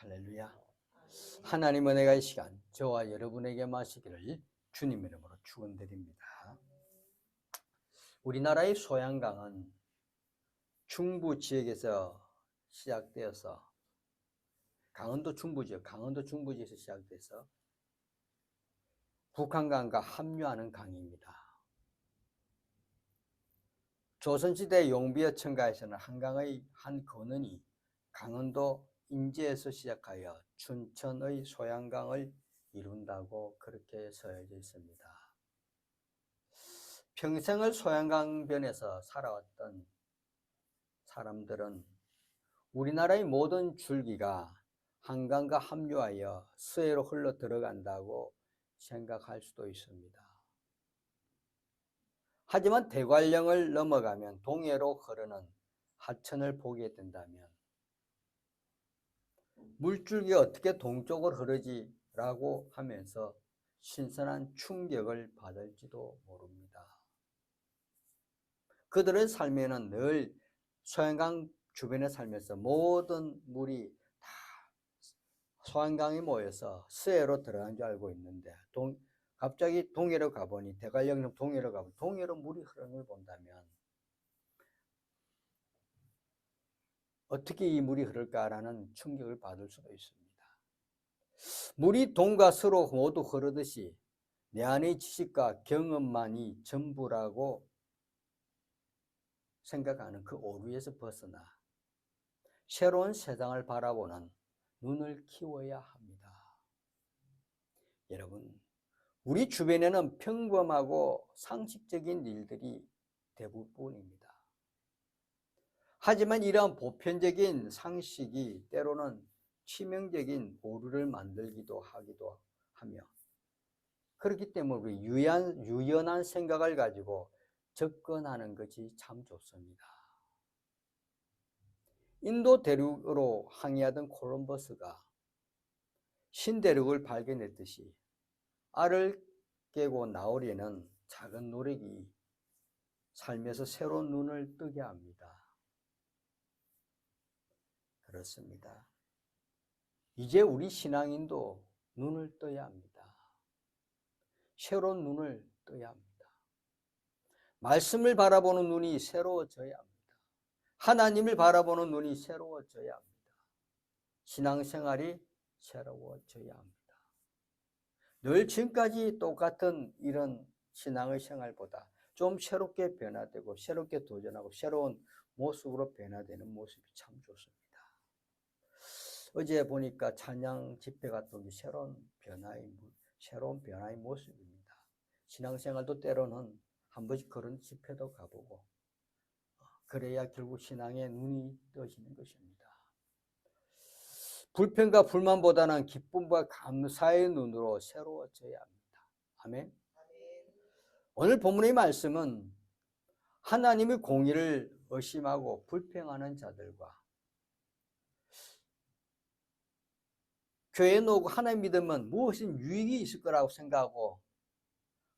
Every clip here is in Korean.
할렐루야. 하나님 은혜가 이 시간 저와 여러분에게 마시기를 주님 이름으로 축원드립니다. 우리나라의 소양강은 중부 지역에서 시작되어서 강원도 중부 지역에서 시작돼서 북한강과 합류하는 강입니다. 조선시대 용비어 청가에서는 한강의 한 건원이 강원도 인제에서 시작하여 춘천의 소양강을 이룬다고 그렇게 써져 있습니다. 평생을 소양강변에서 살아왔던 사람들은 우리나라의 모든 줄기가 한강과 합류하여 서해로 흘러 들어간다고 생각할 수도 있습니다. 하지만 대관령을 넘어가면 동해로 흐르는 하천을 보게 된다면 물줄기가 어떻게 동쪽으로 흐르지? 라고 하면서 신선한 충격을 받을지도 모릅니다. 그들의 삶에는 늘 소양강 주변에 살면서 모든 물이 다 소양강에 모여서 서해로 들어간 줄 알고 있는데 갑자기 동해로 가보니 대관령 동해로 가보니 동해로 물이 흐르는 걸 본다면 어떻게 이 물이 흐를까라는 충격을 받을 수도 있습니다. 물이 동과 서로 모두 흐르듯이 내 안의 지식과 경험만이 전부라고 생각하는 그 오류에서 벗어나 새로운 세상을 바라보는 눈을 키워야 합니다. 여러분, 우리 주변에는 평범하고 상식적인 일들이 대부분입니다. 하지만 이러한 보편적인 상식이 때로는 치명적인 오류를 만들기도 하며 그렇기 때문에 우리 유연한 생각을 가지고 접근하는 것이 참 좋습니다. 인도 대륙으로 항해하던 콜럼버스가 신대륙을 발견했듯이 알을 깨고 나오려는 작은 노력이 삶에서 새로운 눈을 뜨게 합니다. 그렇습니다. 이제 우리 신앙인도 눈을 떠야 합니다. 새로운 눈을 떠야 합니다. 말씀을 바라보는 눈이 새로워져야 합니다. 하나님을 바라보는 눈이 새로워져야 합니다. 신앙생활이 새로워져야 합니다. 늘 지금까지 똑같은 이런 신앙의 생활보다 좀 새롭게 변화되고 새롭게 도전하고 새로운 모습으로 변화되는 모습이 참 좋습니다. 어제 보니까 찬양 집회가 또 새로운 변화의 모습입니다. 신앙생활도 때로는 한 번씩 그런 집회도 가보고 그래야 결국 신앙의 눈이 떠지는 것입니다. 불평과 불만보다는 기쁨과 감사의 눈으로 새로워져야 합니다. 아멘. 오늘 본문의 말씀은 하나님의 공의를 의심하고 불평하는 자들과 교회에 나오고 하나님 믿으면 무엇인 유익이 있을 거라고 생각하고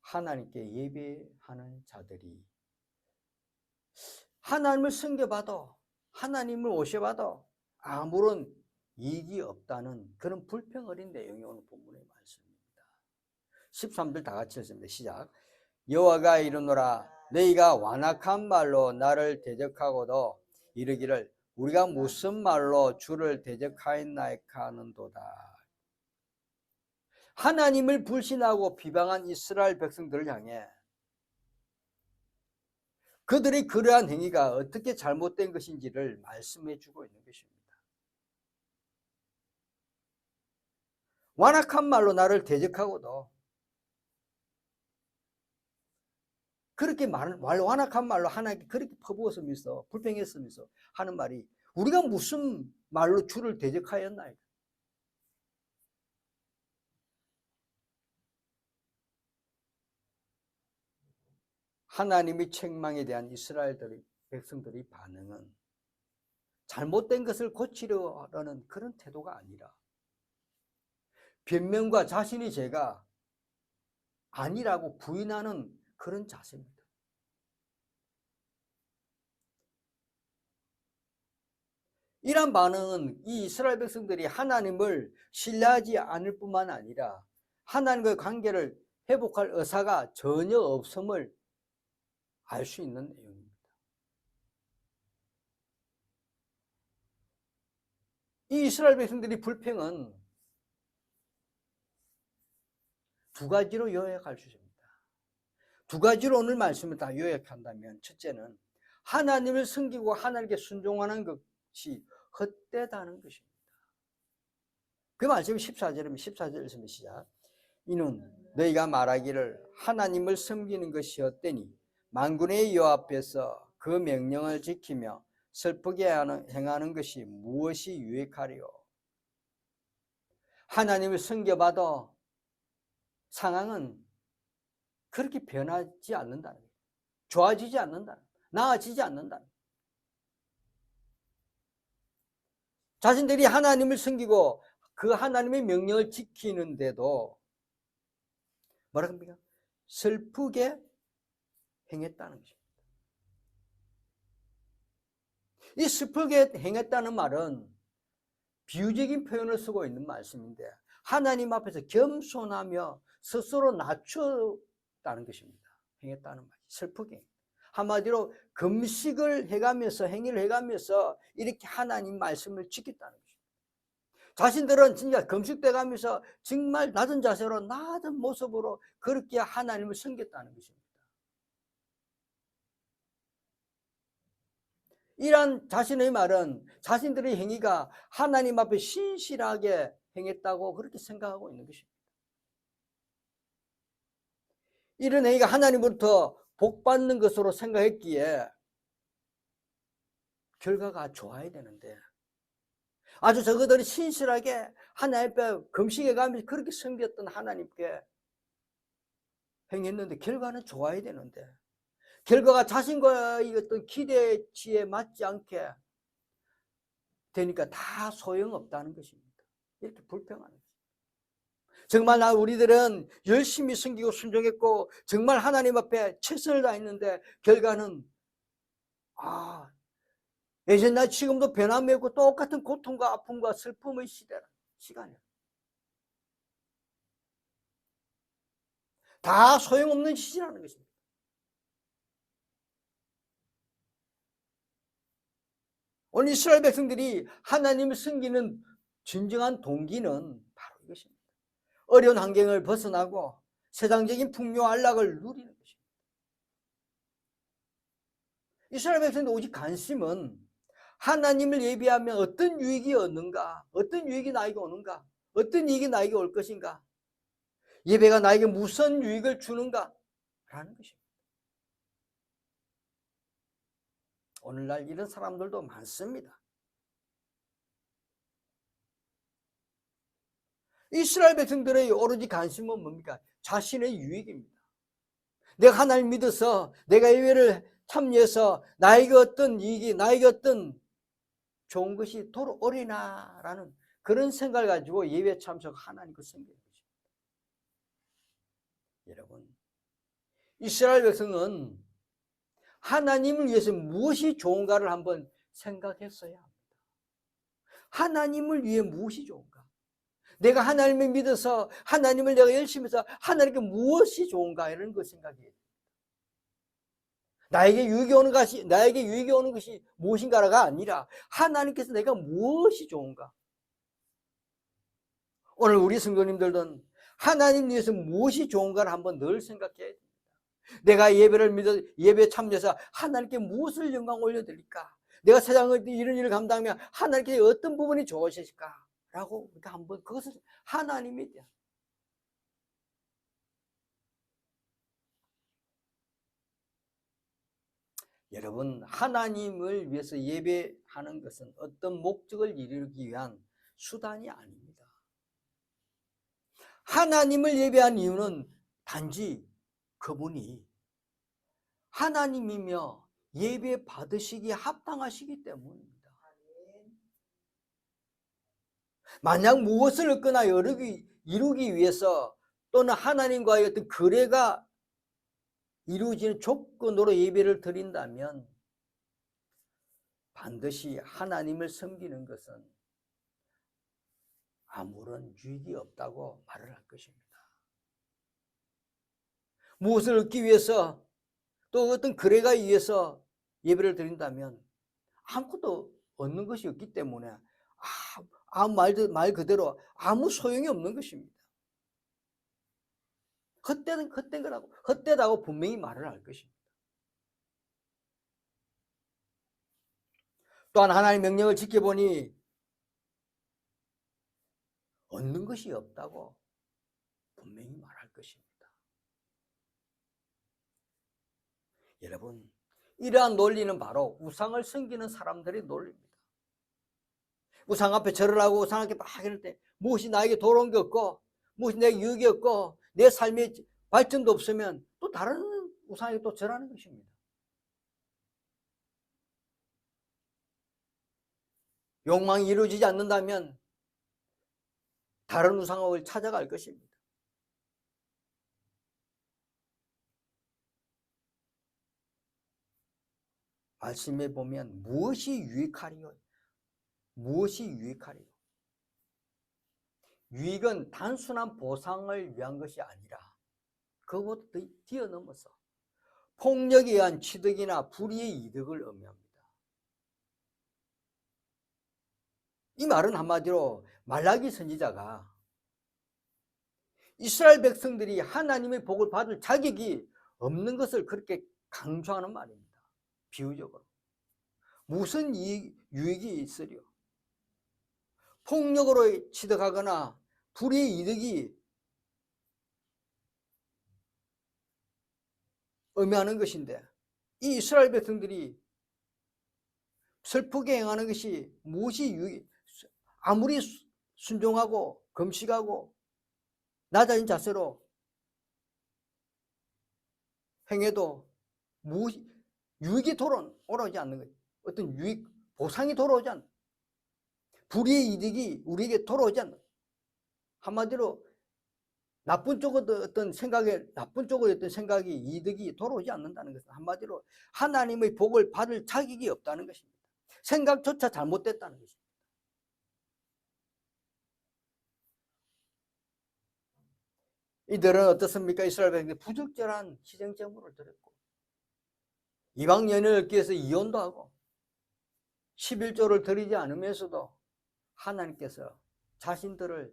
하나님께 예배하는 자들이 하나님을 섬겨봐도 하나님을 오셔봐도 아무런 이익이 없다는 그런 불평 어린 내용이 오늘 본문의 말씀입니다. 13절 다 같이 읽습니다. 시작. 여호와가 이르노라 너희가 완악한 말로 나를 대적하고도 이르기를 우리가 무슨 말로 주를 대적하였나이까 하는도다. 하나님을 불신하고 비방한 이스라엘 백성들을 향해 그들의 그러한 행위가 어떻게 잘못된 것인지를 말씀해 주고 있는 것입니다. 완악한 말로 나를 대적하고도 그렇게 완악한 말로 하나님께 그렇게 퍼부었으면서 불평했으면서 하는 말이 우리가 무슨 말로 주를 대적하였나이까? 하나님의 책망에 대한 이스라엘 백성들의 반응은 잘못된 것을 고치려는 그런 태도가 아니라 변명과 자신의 죄가 아니라고 부인하는 그런 자세입니다. 이런 반응은 이 이스라엘 백성들이 하나님을 신뢰하지 않을 뿐만 아니라 하나님과의 관계를 회복할 의사가 전혀 없음을 알 수 있는 내용입니다. 이 이스라엘 백성들이 불평은 두 가지로 요약할 수 있습니다. 두 가지로 오늘 말씀을 다 요약한다면, 첫째는 하나님을 섬기고 하나님께 순종하는 것이 헛되다는 것입니다. 그 말씀이 14절입니다. 14절에서 시작. 이는 너희가 말하기를 하나님을 섬기는 것이 헛되니 만군의 여호와 앞에서 그 명령을 지키며 슬프게 행하는 것이 무엇이 유익하리요. 하나님을 섬겨봐도 상황은 그렇게 변하지 않는다는 거예요. 좋아지지 않는다. 나아지지 않는다. 자신들이 하나님을 섬기고 그 하나님의 명령을 지키는데도 뭐라 합니까? 슬프게 행했다는 것입니다. 이 슬프게 행했다는 말은 비유적인 표현을 쓰고 있는 말씀인데, 하나님 앞에서 겸손하며 스스로 낮췄다는 것입니다. 행했다는 말, 슬프게. 한마디로 금식을 해가면서, 행위를 해가면서 이렇게 하나님 말씀을 지켰다는 것입니다. 자신들은 진짜 금식돼 가면서 정말 낮은 자세로, 낮은 모습으로 그렇게 하나님을 섬겼다는 것입니다. 이러한 자신의 말은 자신들의 행위가 하나님 앞에 신실하게 행했다고 그렇게 생각하고 있는 것입니다. 이런 행위가 하나님으로부터 복받는 것으로 생각했기에 결과가 좋아야 되는데, 아주 저그들이 신실하게 하나님 앞에 금식해가면서 그렇게 섬겼던 하나님께 행했는데 결과는 좋아야 되는데, 결과가 자신과의 어떤 기대치에 맞지 않게 되니까 다 소용없다는 것입니다. 이렇게 불평하는 것입니다. 정말 우리들은 열심히 섬기고 순종했고 정말 하나님 앞에 최선을 다했는데 결과는 예전나 지금도 변함이 없고 똑같은 고통과 아픔과 슬픔의 시간이야. 다 소용없는 짓이라는 것입니다. 오늘 이스라엘 백성들이 하나님을 섬기는 진정한 동기는 바로 이것입니다. 어려운 환경을 벗어나고 세상적인 풍요 안락을 누리는 것입니다. 이스라엘 백성들 오직 관심은 하나님을 예배하면 어떤 유익이 얻는가, 어떤 유익이 나에게 오는가, 어떤 이익이 나에게 올 것인가, 예배가 나에게 무슨 유익을 주는가 라는 것입니다. 오늘날 이런 사람들도 많습니다. 이스라엘 백성들의 오로지 관심은 뭡니까? 자신의 유익입니다. 내가 하나님 믿어서 내가 예배를 참여해서 나에게 어떤 이익이, 나에게 어떤 좋은 것이 돌아오리나 라는 그런 생각을 가지고 예배 참석 하나님을 섬기는 것입니다. 여러분, 이스라엘 백성은 하나님을 위해서 무엇이 좋은가를 한번 생각했어야 합니다. 하나님을 위해 무엇이 좋은가? 내가 하나님을 믿어서 하나님을 내가 열심히 해서 하나님께 무엇이 좋은가 이런 걸 생각해야 됩니다. 나에게 유익이 오는 것이 무엇인가가 아니라 하나님께서 내가 무엇이 좋은가? 오늘 우리 성도님들은 하나님 위해서 무엇이 좋은가를 한번 늘 생각해야 됩니다. 내가 예배를 믿어 예배에 참여해서 하나님께 무엇을 영광 올려드릴까? 내가 세상을 이런 일을 감당하면 하나님께 어떤 부분이 좋으실까? 라고 한번 그것을 하나님에 대한 여러분, 하나님을 위해서 예배하는 것은 어떤 목적을 이루기 위한 수단이 아닙니다. 하나님을 예배한 이유는 단지 그분이 하나님이며 예배 받으시기에 합당하시기 때문입니다. 만약 무엇을 얻거나 이루기 위해서 또는 하나님과의 어떤 거래가 이루어지는 조건으로 예배를 드린다면 반드시 하나님을 섬기는 것은 아무런 유익이 없다고 말을 할 것입니다. 무엇을 얻기 위해서 또 어떤 거래가 위해서 예배를 드린다면 아무것도 얻는 것이 없기 때문에 말 그대로 아무 소용이 없는 것입니다. 헛된 거라고, 헛되다고 분명히 말을 할 것입니다. 또한 하나님의 명령을 지켜보니 얻는 것이 없다고 분명히 말할 것입니다. 여러분, 이러한 논리는 바로 우상을 섬기는 사람들의 논리입니다. 우상 앞에 절을 하고 우상 앞에 막 이럴 때 무엇이 나에게 돌아온 게 없고 무엇이 내게 유익이 없고 내 삶의 발전도 없으면 또 다른 우상에게 또 절하는 것입니다. 욕망이 이루어지지 않는다면 다른 우상을 찾아갈 것입니다. 말씀에 보면 무엇이 유익하리요? 무엇이 유익하리요? 유익은 단순한 보상을 위한 것이 아니라 그것보다 뛰어넘어서 폭력에 의한 취득이나 불의의 이득을 의미합니다. 이 말은 한마디로 말라기 선지자가 이스라엘 백성들이 하나님의 복을 받을 자격이 없는 것을 그렇게 강조하는 말입니다. 비유적으로. 무슨 유익이 있으려? 폭력으로 취득하거나 불의의 이득이 의미하는 것인데 이 이스라엘 백성들이 슬프게 행하는 것이 무엇이 유익? 아무리 순종하고 금식하고 낮아진 자세로 행해도 무엇이 유익이 돌아오지 않는 거예요. 어떤 유익, 보상이 돌아오지 않는, 불의의 이득이 우리에게 돌아오지 않는, 한마디로 나쁜 쪽으로 어떤 생각이 이득이 돌아오지 않는다는 것은 한마디로 하나님의 복을 받을 자격이 없다는 것입니다. 생각조차 잘못됐다는 것입니다. 이들은 어떻습니까? 이스라엘 백성들이 부적절한 희생제물을 드렸고 이방 연인을 얻기 위해서 이혼도 하고 11조를 드리지 않으면서도 하나님께서 자신들의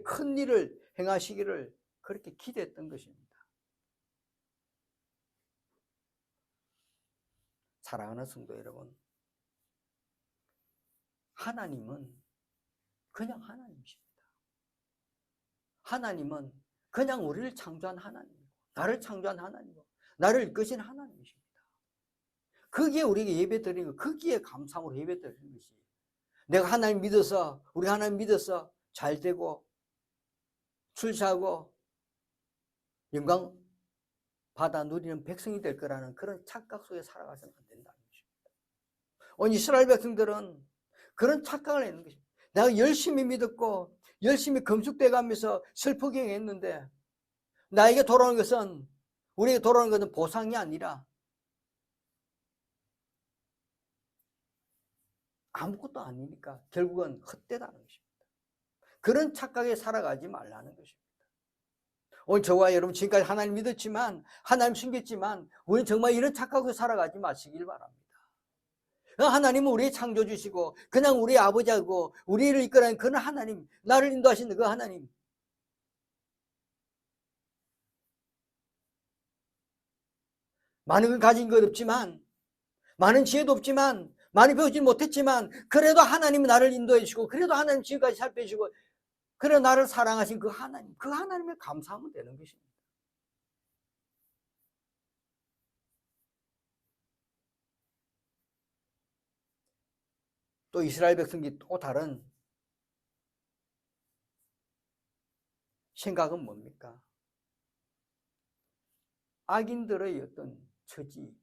큰 일을 행하시기를 그렇게 기대했던 것입니다. 사랑하는 성도 여러분, 하나님은 그냥 하나님이십니다. 하나님은 그냥 우리를 창조한 하나님이고 나를 창조한 하나님이고 나를 이끄신 하나님이십니다. 거기에 우리에게 예배드리는 것, 거기에 감사함으로 예배드리는 것이 내가 하나님 믿어서 우리 하나님 믿어서 잘 되고 출세하고 영광 받아 누리는 백성이 될 거라는 그런 착각 속에 살아가서는 안 된다는 것입니다. 오늘 이스라엘 백성들은 그런 착각을 했는 것입니다. 내가 열심히 믿었고 열심히 금숙돼 가면서 슬프게 했는데 나에게 돌아오는 것은 우리에게 돌아오는 것은 보상이 아니라 아무것도 아니니까 결국은 헛되다는 것입니다. 그런 착각에 살아가지 말라는 것입니다. 오늘 저와 여러분 지금까지 하나님 믿었지만 하나님 숨겼지만 우리는 정말 이런 착각으로 살아가지 마시길 바랍니다. 하나님은 우리의 창조주시고 그냥 우리의 아버지하고 우리를 이끌어가는 그런 하나님, 나를 인도하시는 그 하나님, 많은 걸 가진 것 없지만 많은 지혜도 없지만 많이 배우지 못했지만 그래도 하나님이 나를 인도해 주시고 그래도 하나님 지금까지 살펴주시고 그래 나를 사랑하신 그 하나님을 감사하면 되는 것입니다. 또 이스라엘 백성이 또 다른 생각은 뭡니까? 악인들의 어떤 처지를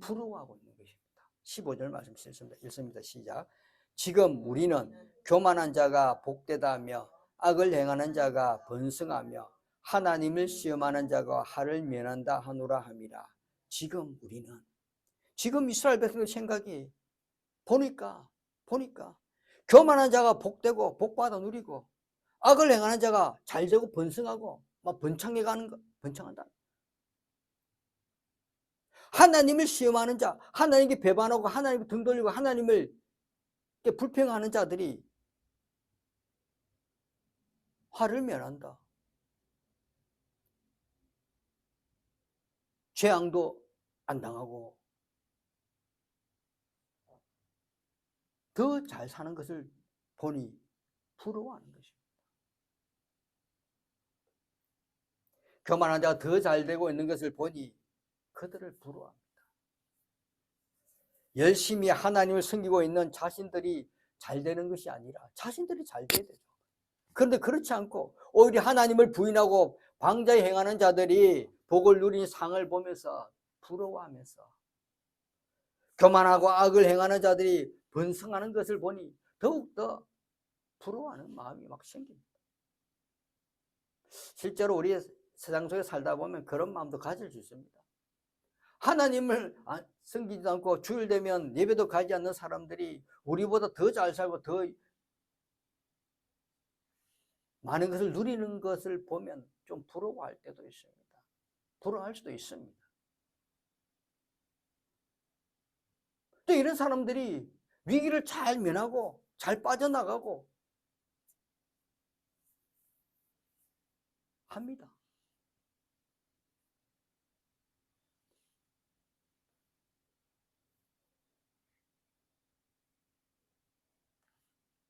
부러워하고 있는 것입니다. 15절 말씀 읽습니다. 시작. 지금 우리는 교만한 자가 복되다며 악을 행하는 자가 번성하며 하나님을 시험하는 자가 화를 면한다 하노라 함이라. 지금 우리는 지금 이스라엘 백성의 생각이 보니까 교만한 자가 복되고 복받아 누리고 악을 행하는 자가 잘되고 번성하고 막 번창한다. 하나님을 시험하는 자, 하나님께 배반하고 하나님을 등 돌리고 하나님을 불평하는 자들이 화를 면한다. 재앙도 안 당하고 더 잘 사는 것을 보니 부러워하는 것입니다. 교만한 자가 더 잘 되고 있는 것을 보니 그들을 부러워합니다. 열심히 하나님을 섬기고 있는 자신들이 잘 되는 것이 아니라 자신들이 잘 돼야 되죠. 그런데 그렇지 않고 오히려 하나님을 부인하고 방자에 행하는 자들이 복을 누린 상을 보면서 부러워하면서 교만하고 악을 행하는 자들이 번성하는 것을 보니 더욱더 부러워하는 마음이 막 생깁니다. 실제로 우리 세상 속에 살다 보면 그런 마음도 가질 수 있습니다. 하나님을 섬기지도 않고 주일 되면 예배도 가지 않는 사람들이 우리보다 더 잘 살고 더 많은 것을 누리는 것을 보면 좀 부러워할 때도 있습니다. 부러워할 수도 있습니다. 또 이런 사람들이 위기를 잘 면하고 잘 빠져나가고 합니다.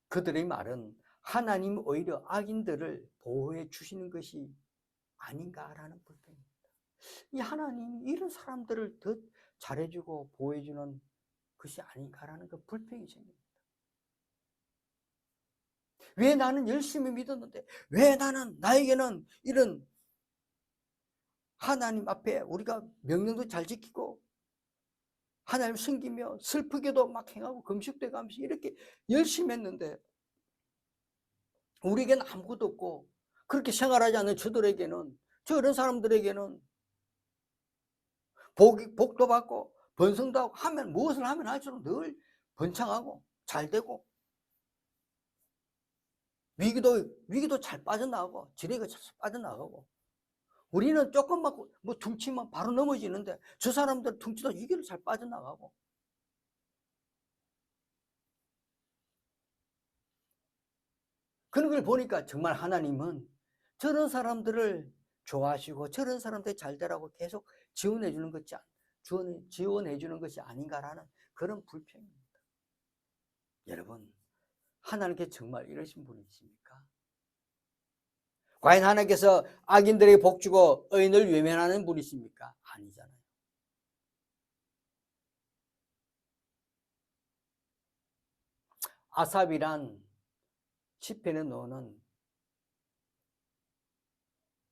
그들의 말은 하나님 오히려 악인들을 보호해 주시는 것이 아닌가라는 불평입니다. 이 하나님이 이런 사람들을 더 잘해주고 보호해주는 것이 아닌가라는 그 불평이 생깁니다. 왜 나는 열심히 믿었는데 왜 나에게는 이런 하나님 앞에 우리가 명령도 잘 지키고 하나님 섬기며 슬프게도 막 행하고 금식도 해가면서 이렇게 열심히 했는데 우리에게는 아무것도 없고 그렇게 생활하지 않는 저런 사람들에게는 복도 받고 번성도 하고 하면 무엇을 하면 할수록 늘 번창하고 잘 되고 위기도 잘 빠져나가고 지뢰가 잘 빠져나가고 우리는 조금만 뭐 퉁치면 바로 넘어지는데 저 사람들 퉁치도 위기를 잘 빠져나가고 그런 걸 보니까 정말 하나님은 저런 사람들을 좋아하시고 저런 사람들이 잘 되라고 계속 지원해 주는 것이 아닌가라는 그런 불평입니다. 여러분, 하나님께 정말 이러신 분이십니까? 과연 하나님께서 악인들에게 복주고 의인을 외면하는 분이십니까? 아니잖아요. 아삽이란 시편에 나오는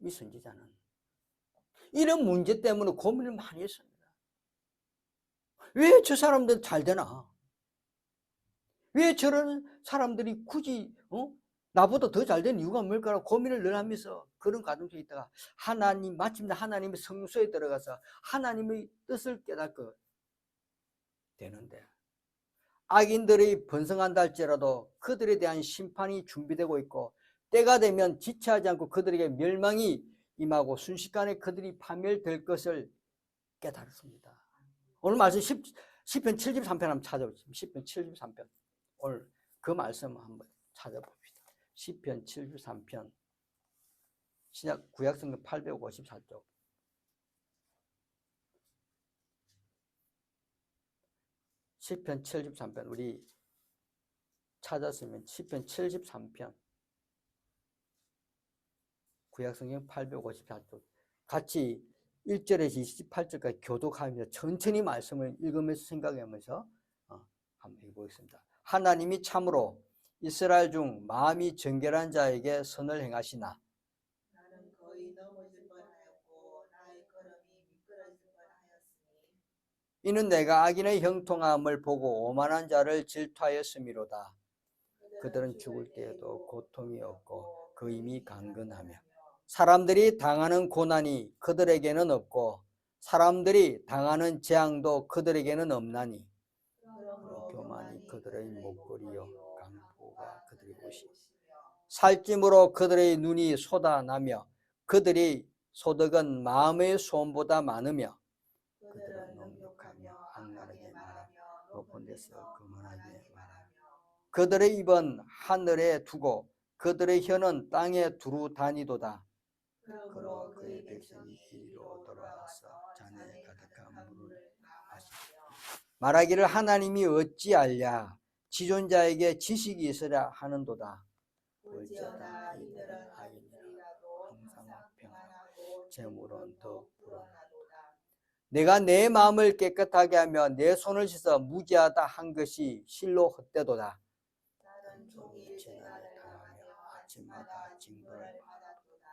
이 선지자는 이런 문제 때문에 고민을 많이 했습니다. 왜 저 사람들 잘 되나? 왜 저런 사람들이 굳이 나보다 더 잘 되는 이유가 뭘까라고 고민을 늘 하면서 그런 과정 속에 있다가 마침내 하나님의 성소에 들어가서 하나님의 뜻을 깨닫게 되는데 악인들이 번성한다 할지라도 그들에 대한 심판이 준비되고 있고 때가 되면 지체하지 않고 그들에게 멸망이 임하고 순식간에 그들이 파멸될 것을 깨달았습니다. 오늘 말씀 시편 73편 한번 찾아보시죠. 시편 73편 오늘 그 말씀 한번 찾아봅시다. 시편 73편 신약 구약성경 854쪽 시편 73편 우리 찾았으면 시편 73편 구약성경 854쪽 같이 1절에서 28절까지 교독하면서 천천히 말씀을 읽으면서 생각하면서 한번 해보겠습니다. 하나님이 참으로 이스라엘 중 마음이 정결한 자에게 선을 행하시나 나는 거의 넘어질 뻔하였고 나의 걸음이 미끄러질 뻔하였으니 이는 내가 악인의 형통함을 보고 오만한 자를 질투하였음이로다. 그들은 죽을 때에도 고통이 없고 그 힘이 강건하며 사람들이 당하는 고난이 그들에게는 없고 사람들이 당하는 재앙도 그들에게는 없나니 그러므로 교만이 그들의 목걸이요 강포가 그들의 옷이 살찜으로 그들의 눈이 쏟아나며 그들이 소득은 마음의 소원보다 많으며 그들은 능욕하며 악랄하게 말하며 높은 데서 거만하게 말하며 그들의 입은 하늘에 두고 그들의 혀는 땅에 두루 다니도다. 그러므로 그의 백성이 이리로 돌아와서 잔에 가득한 물을 마시며 말하기를 하나님이 어찌 알랴 지존자에게 지식이 있으랴 하는도다. 볼지어다 이들은 아이들이라도 항상 평안하고 재물은 더욱 불어나도다. 내가 내 마음을 깨끗하게 하며 내 손을 씻어 무지하다 한 것이 실로 헛되도다. 나는 종일 재난을 당하며 아침마다 징벌을 받았도다.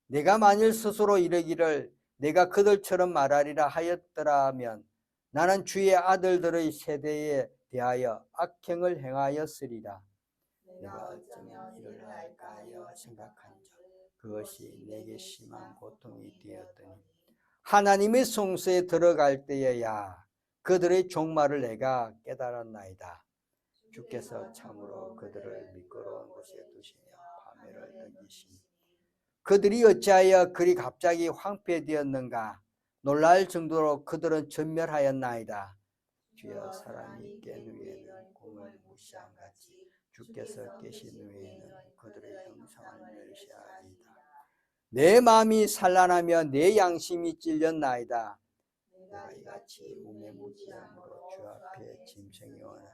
내가 만일 스스로 이르기를 내가 그들처럼 말하리라 하였더라면 나는 주의 아들들의 세대에 대하여 악행을 행하였으리라. 내가 어쩌면 이를 할까 하여 생각한즉 그것이 내게 심한 고통이 되었더니 하나님의 성소에 들어갈 때에야 그들의 종말을 내가 깨달았나이다. 주께서 참으로 그들을 미끄러운 곳에 두시며 파멸을 던지시니 그들이 어찌하여 그리 갑자기 황폐되었는가. 놀랄 정도로 그들은 전멸하였나이다. 주여 사람이 깬 후에는 꿈을 무시한 같이 주께서 계신 후에는 그들의 형상을 멸시하리이다. 내 마음이 산란하며 내 양심이 찔렸나이다. 내가 이같이 우매무지함으로 주 앞에 짐승이 오나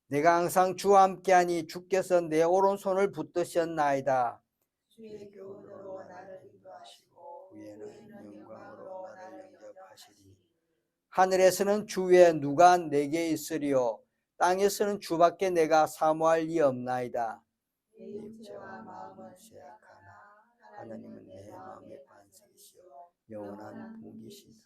내가 항상 주와 함께하니 주께서 내 오른손을 붙드셨나이다. 주의 교훈으로 나를 인도하시고 후에는 영광으로 나를 영접하시리. 하늘에서는 주 외에 누가 내게 있으리요 땅에서는 주밖에 내가 사모할 리 없나이다. 내 육체와 마음은 쇠약하나 하나님은 내 마음의 반석이시요 영원한 분기시다.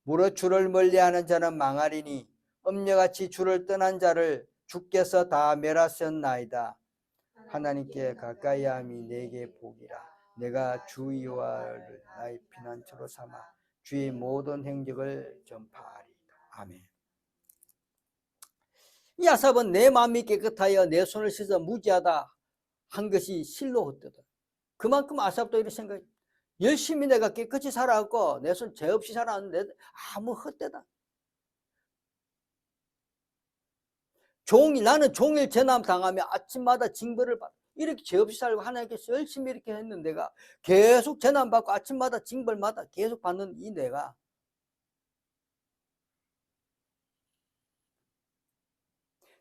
무릇 주를 멀리하는 자는 망하리니 음녀같이 주를 떠난 자를 주께서 다 멸하셨나이다. 하나님께 가까이함이 내게 복이라. 내가 주 여호와를 나의 피난처로 삼아 주의 모든 행적을 전파하리이다. 아멘. 이 아삽은 내 마음이 깨끗하여 내 손을 씻어 무지하다 한 것이 실로 헛되다. 그만큼 아삽도 이렇게 생각해. 열심히 내가 깨끗이 살아왔고 내 손 죄 없이 살아왔는데 아무 헛되다. 나는 종일 재난 당하며 아침마다 징벌을 받아. 이렇게 죄 없이 살고 하나님께서 열심히 이렇게 했는 내가 계속 재난 받고 아침마다 징벌마다 계속 받는 이 내가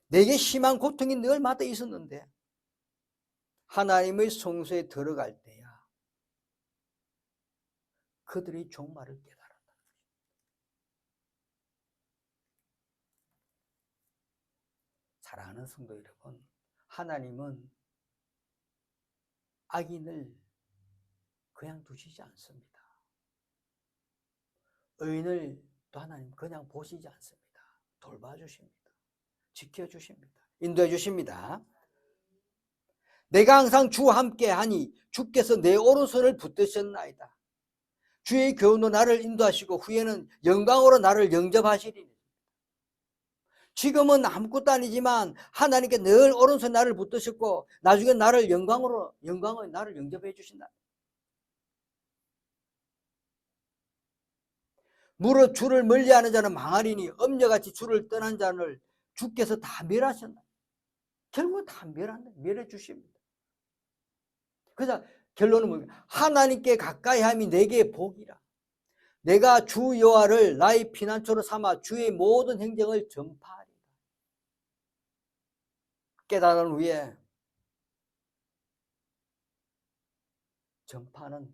내게 심한 고통이 늘마다 있었는데 하나님의 성소에 들어갈 때야 그들이 종말을 깨달았다. 사랑하는 성도 여러분, 하나님은 악인을 그냥 두시지 않습니다. 의인을 또 하나님 그냥 보시지 않습니다. 돌봐주십니다. 지켜주십니다. 인도해 주십니다. 내가 항상 주와 함께 하니 주께서 내 오른손을 붙드셨나이다. 주의 교훈으로 나를 인도하시고 후에는 영광으로 나를 영접하시리니. 지금은 아무것도 아니지만 하나님께 늘 오른손 나를 붙드셨고 나중에 나를 영광으로 나를 영접해 주신다. 무릇 주를 멀리하는 자는 망하리니 음녀같이 주를 떠난 자를 주께서 다 멸하셨나. 결국은 다 멸해 주십니다. 그래서 결론은 뭡니까? 하나님께 가까이함이 내게 복이라. 내가 주 여호와를 나의 피난처로 삼아 주의 모든 행정을 전파하리라. 깨달은 후에 전파는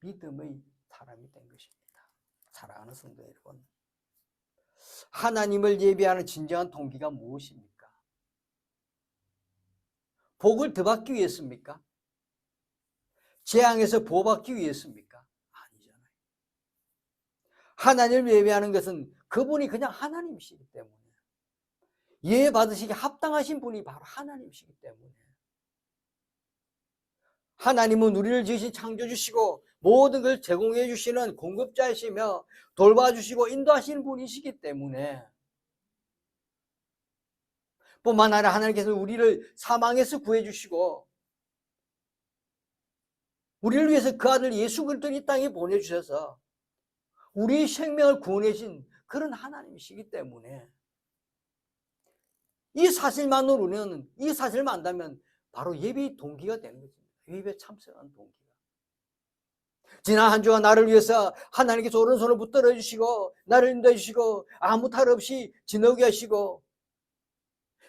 믿음의 사람이 된 것입니다. 사랑하는 성도 여러분, 하나님을 예배하는 진정한 동기가 무엇입니까? 복을 더 받기 위해서입니까? 재앙에서 보호받기 위해서입니까? 아니잖아요. 하나님을 예배하는 것은 그분이 그냥 하나님이시기 때문에 예배 받으시기 합당하신 분이 바로 하나님이시기 때문에 하나님은 우리를 지으신 창조주시고 모든 걸 제공해 주시는 공급자이시며 돌봐주시고 인도하시는 분이시기 때문에, 뿐만 아니라 하나님께서 우리를 사망에서 구해주시고 우리를 위해서 그 아들 예수 그리스도를 이 땅에 보내주셔서 우리의 생명을 구원해 주신 그런 하나님이시기 때문에, 이 사실만으로는, 이 사실을 안다면 바로 예배의 동기가 되는 것입니다. 예배에 참석하는 동기가. 지난 한 주간 나를 위해서 하나님께서 오른손을 붙들어 주시고 나를 인도해 주시고 아무 탈 없이 지나게 하시고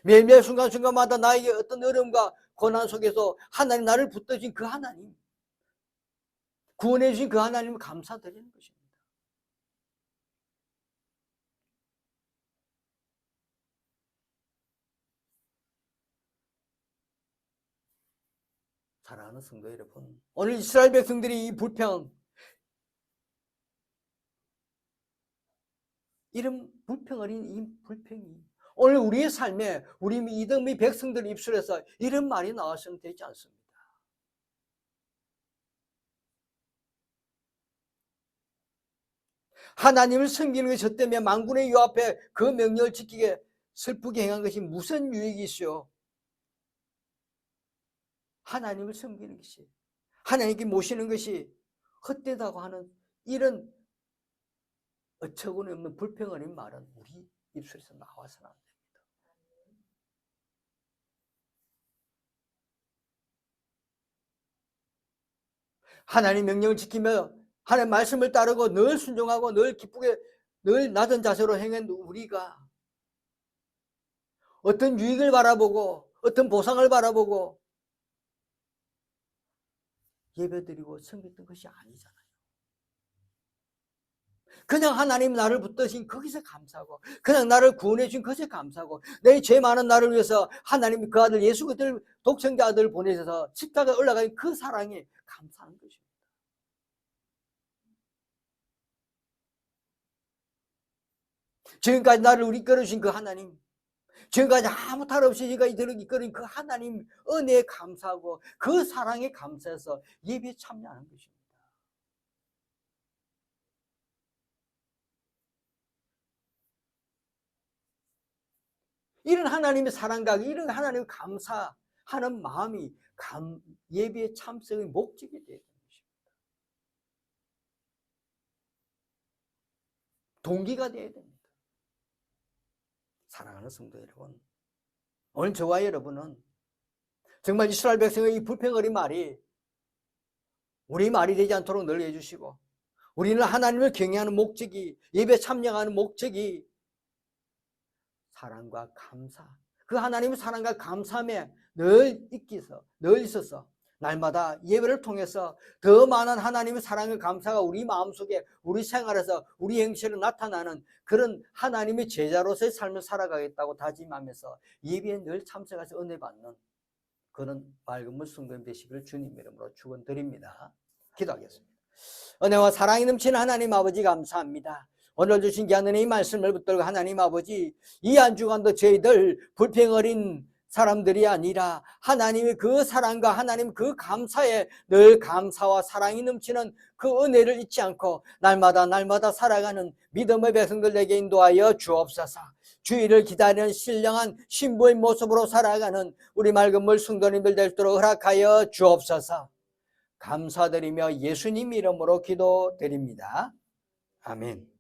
매일매일 순간순간마다 나에게 어떤 어려움과 고난 속에서 하나님 나를 붙들어 주신 그 하나님, 구원해 주신 그 하나님을 감사드리는 것입니다. 사랑하는 성도 여러분, 오늘 이스라엘 백성들이 이 불평, 이런 불평 어린 이 불평이 오늘 우리의 삶에 우리 이등미 백성들 입술에서 이런 말이 나왔으면 되지 않습니다. 하나님을 섬기는 것이 저 때문에 만군의 유 앞에 그 명령을 지키게 슬프게 행한 것이 무슨 유익이 있어요? 하나님을 섬기는 것이, 하나님께 모시는 것이 헛되다고 하는 이런 어처구니 없는 불평 어린 말은 우리 입술에서 나와서는 안 됩니다. 하나님 명령을 지키며 하나님 말씀을 따르고 늘 순종하고 늘 기쁘게 늘 낮은 자세로 행한 우리가 어떤 유익을 바라보고 어떤 보상을 바라보고 예배드리고 섬겼던 것이 아니잖아요. 그냥 하나님 나를 붙드신 거기서 감사하고 그냥 나를 구원해 주신 것에 감사하고 내 죄 많은 나를 위해서 하나님 그 아들 예수 그리스도를 독생자 아들을 보내셔서 십자가에 올라간 그 사랑에 감사하는 것입니다. 지금까지 나를 우리 이끌어주신 그 하나님, 지금까지 아무 탈 없이 지금까지 이끌어준 그 하나님 은혜에 감사하고 그 사랑에 감사해서 예배에 참여하는 것입니다. 이런 하나님의 사랑과 이런 하나님의 감사하는 마음이 예배의 참석의 목적이 되어야 되는 것입니다. 동기가 되어야 됩니다. 사랑하는 성도 여러분, 오늘 저와 여러분은 정말 이스라엘 백성의 이 불평어린 말이 우리 말이 되지 않도록 늘 해주시고 우리는 하나님을 경외하는 목적이, 예배에 참여하는 목적이 사랑과 감사, 그 하나님의 사랑과 감사함에 늘 있어서 날마다 예배를 통해서 더 많은 하나님의 사랑과 감사가 우리 마음속에 우리 생활에서 우리 행실에 나타나는 그런 하나님의 제자로서의 삶을 살아가겠다고 다짐하면서 예배에 늘 참석해서 은혜 받는 그런 맑은 물 성도님 되시기를 주님 이름으로 축원드립니다. 기도하겠습니다. 은혜와 사랑이 넘치는 하나님 아버지 감사합니다. 오늘 주신 귀한 은혜의 말씀을 붙들고 하나님 아버지, 이 한 주간도 저희들 불평 어린 사람들이 아니라 하나님의 그 사랑과 하나님 그 감사에 늘 감사와 사랑이 넘치는 그 은혜를 잊지 않고 날마다 살아가는 믿음의 백성들에게 인도하여 주옵소서. 주의를 기다리는 신령한 신부의 모습으로 살아가는 우리 맑은 물 성도님들 될 수 있도록 허락하여 주옵소서. 감사드리며 예수님 이름으로 기도드립니다. 아멘.